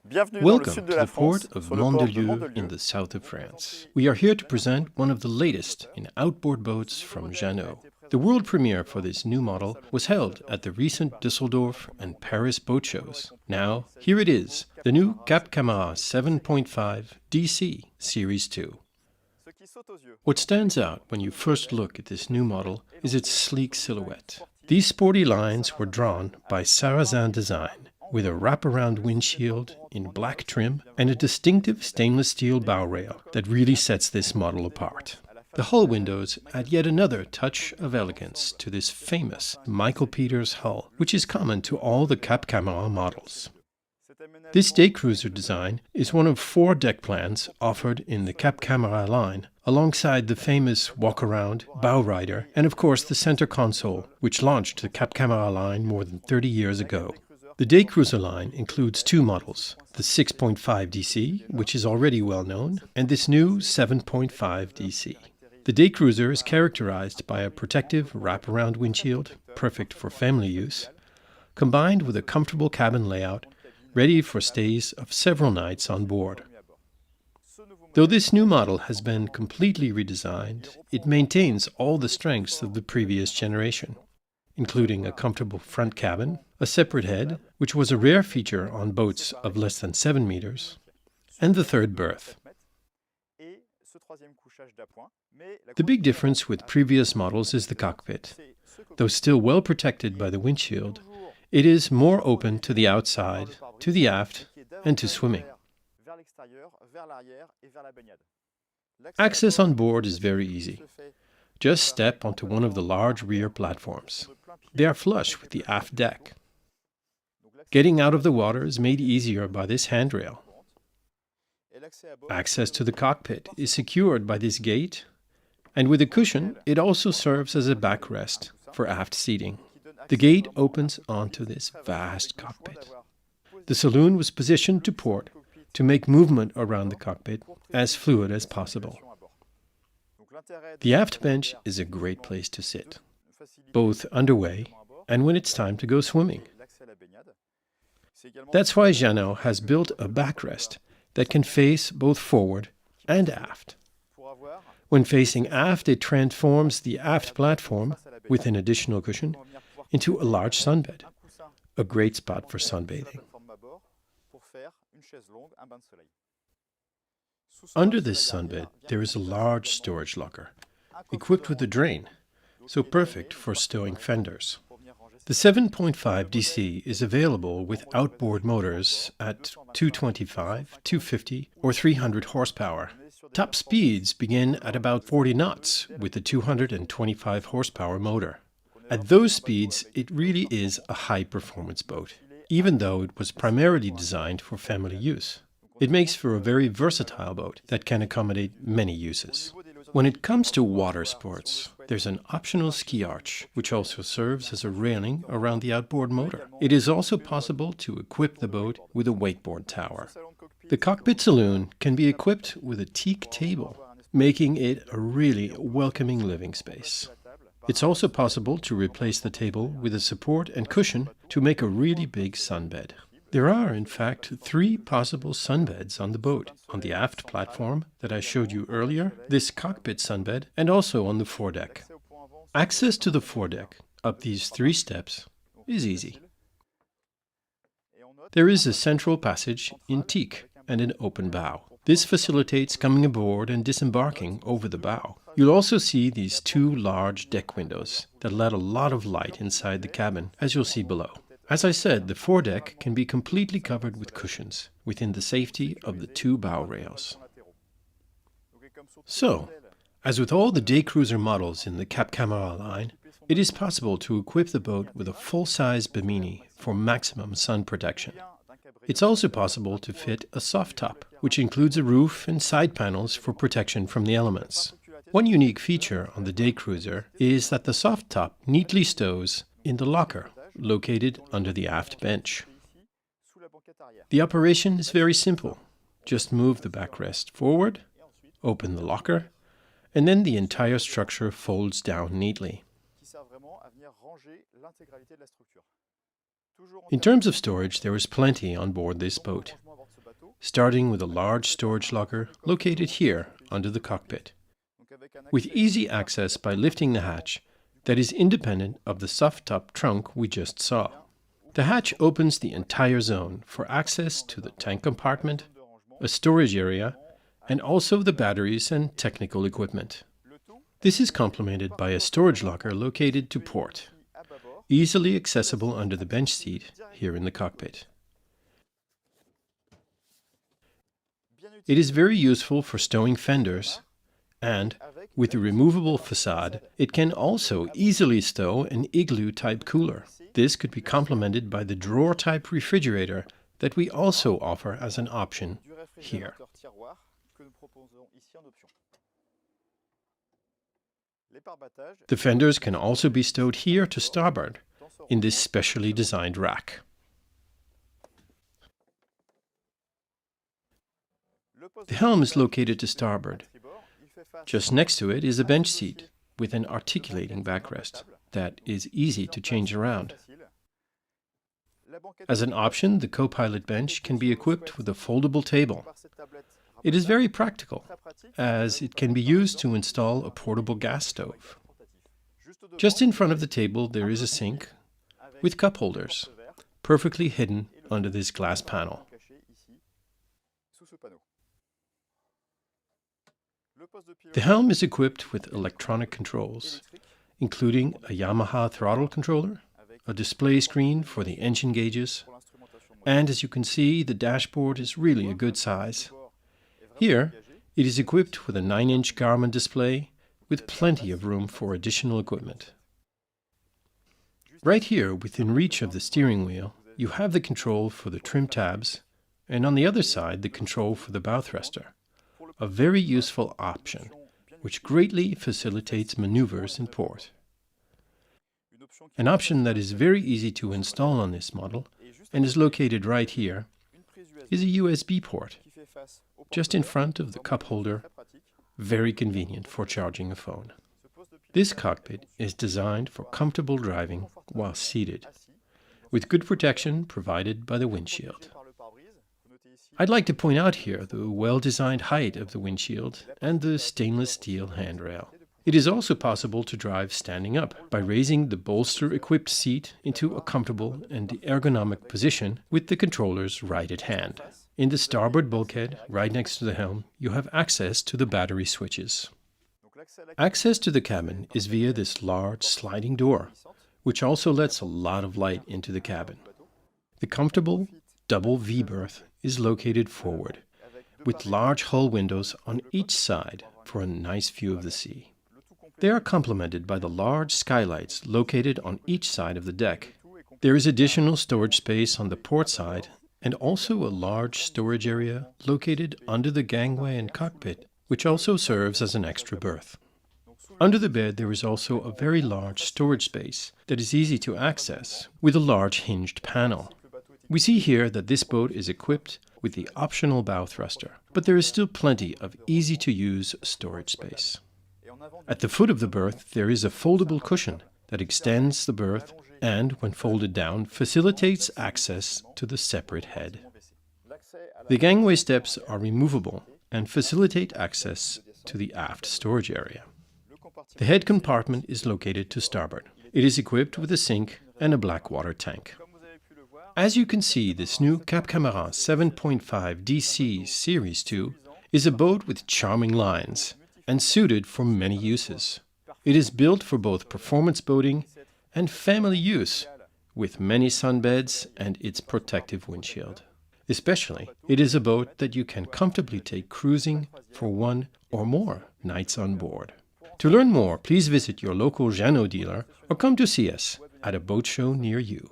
Welcome to the port of Mandelieu in the south of France. We are here to present one of the latest in outboard boats from Jeanneau. The world premiere for this new model was held at the recent Düsseldorf and Paris boat shows. Now, here it is, the new Cap Camarat 7.5 DC Series 2. What stands out when you first look at this new model is its sleek silhouette. These sporty lines were drawn by Sarrazin Design, with a wraparound windshield in black trim and a distinctive stainless steel bow rail that really sets this model apart. The hull windows add yet another touch of elegance to this famous Michael Peters hull, which is common to all the Cap Camarat models. This day cruiser design is one of 4 deck plans offered in the Cap Camarat line, alongside the famous walk-around, bow rider, and of course the center console, which launched the Cap Camarat line more than 30 years ago. The day cruiser line includes 2 models, the 6.5 DC, which is already well known, and this new 7.5 DC. The day cruiser is characterized by a protective wraparound windshield, perfect for family use, combined with a comfortable cabin layout, ready for stays of several nights on board. Though this new model has been completely redesigned, it maintains all the strengths of the previous generation, including a comfortable front cabin, a separate head, which was a rare feature on boats of less than 7 meters, and the third berth. The big difference with previous models is the cockpit. Though still well protected by the windshield, it is more open to the outside, to the aft, and to swimming. Access on board is very easy. Just step onto one of the large rear platforms. They are flush with the aft deck. Getting out of the water is made easier by this handrail. Access to the cockpit is secured by this gate, and with a cushion, it also serves as a backrest for aft seating. The gate opens onto this vast cockpit. The saloon was positioned to port to make movement around the cockpit as fluid as possible. The aft bench is a great place to sit, both underway and when it's time to go swimming. That's why Jeanneau has built a backrest that can face both forward and aft. When facing aft, it transforms the aft platform, with an additional cushion, into a large sunbed, a great spot for sunbathing. Under this sunbed, there is a large storage locker, equipped with a drain, so perfect for stowing fenders. The 7.5 DC is available with outboard motors at 225, 250, or 300 horsepower. Top speeds begin at about 40 knots with the 225 horsepower motor. At those speeds, it really is a high-performance boat, even though it was primarily designed for family use. It makes for a very versatile boat that can accommodate many uses. When it comes to water sports, there's an optional ski arch, which also serves as a railing around the outboard motor. It is also possible to equip the boat with a wakeboard tower. The cockpit saloon can be equipped with a teak table, making it a really welcoming living space. It's also possible to replace the table with a support and cushion to make a really big sunbed. There are, in fact, 3 possible sunbeds on the boat, on the aft platform that I showed you earlier, this cockpit sunbed, and also on the foredeck. Access to the foredeck, up these 3 steps, is easy. There is a central passage in teak and an open bow. This facilitates coming aboard and disembarking over the bow. You'll also see these 2 large deck windows that let a lot of light inside the cabin, as you'll see below. As I said, the foredeck can be completely covered with cushions within the safety of the 2 bow rails. So, as with all the day cruiser models in the Cap Camarat line, it is possible to equip the boat with a full-size bimini for maximum sun protection. It's also possible to fit a soft top, which includes a roof and side panels for protection from the elements. One unique feature on the day cruiser is that the soft top neatly stows in the locker located under the aft bench. The operation is very simple. Just move the backrest forward, open the locker, and then the entire structure folds down neatly. In terms of storage, there is plenty on board this boat. starting with a large storage locker located here under the cockpit, with easy access by lifting the hatch that is independent of the soft-top trunk we just saw. The hatch opens the entire zone for access to the tank compartment, a storage area, and also the batteries and technical equipment. This is complemented by a storage locker located to port, easily accessible under the bench seat here in the cockpit. It is very useful for stowing fenders, and with the removable facade, it can also easily stow an igloo-type cooler. This could be complemented by the drawer-type refrigerator that we also offer as an option here. The fenders can also be stowed here to starboard, in this specially designed rack. The helm is located to starboard. Just next to it is a bench seat with an articulating backrest that is easy to change around. As an option, the co-pilot bench can be equipped with a foldable table. It is very practical, as it can be used to install a portable gas stove. Just in front of the table there is a sink with cup holders, perfectly hidden under this glass panel. The helm is equipped with electronic controls, including a Yamaha throttle controller, a display screen for the engine gauges, and as you can see, the dashboard is really a good size. Here, it is equipped with a 9-inch Garmin display with plenty of room for additional equipment. Right here, within reach of the steering wheel, you have the control for the trim tabs, and on the other side, the control for the bow thruster, a very useful option, which greatly facilitates maneuvers in port. An option that is very easy to install on this model, and is located right here, is a USB port, just in front of the cup holder, very convenient for charging a phone. This cockpit is designed for comfortable driving while seated, with good protection provided by the windshield. I'd like to point out here the well-designed height of the windshield and the stainless steel handrail. It is also possible to drive standing up by raising the bolster-equipped seat into a comfortable and ergonomic position with the controllers right at hand. In the starboard bulkhead, right next to the helm, you have access to the battery switches. Access to the cabin is via this large sliding door, which also lets a lot of light into the cabin. The comfortable double V berth is located forward, with large hull windows on each side for a nice view of the sea. They are complemented by the large skylights located on each side of the deck. There is additional storage space on the port side and also a large storage area located under the gangway and cockpit, which also serves as an extra berth. Under the bed there is also a very large storage space that is easy to access with a large hinged panel. We see here that this boat is equipped with the optional bow thruster, but there is still plenty of easy-to-use storage space. At the foot of the berth there is a foldable cushion that extends the berth and, when folded down, facilitates access to the separate head. The gangway steps are removable and facilitate access to the aft storage area. The head compartment is located to starboard. It is equipped with a sink and a black water tank. As you can see, this new Cap Camarat 7.5 DC Series 2 is a boat with charming lines and suited for many uses. It is built for both performance boating and family use, with many sunbeds and its protective windshield. Especially, it is a boat that you can comfortably take cruising for 1 or more nights on board. To learn more, please visit your local Jeanneau dealer or come to see us at a boat show near you.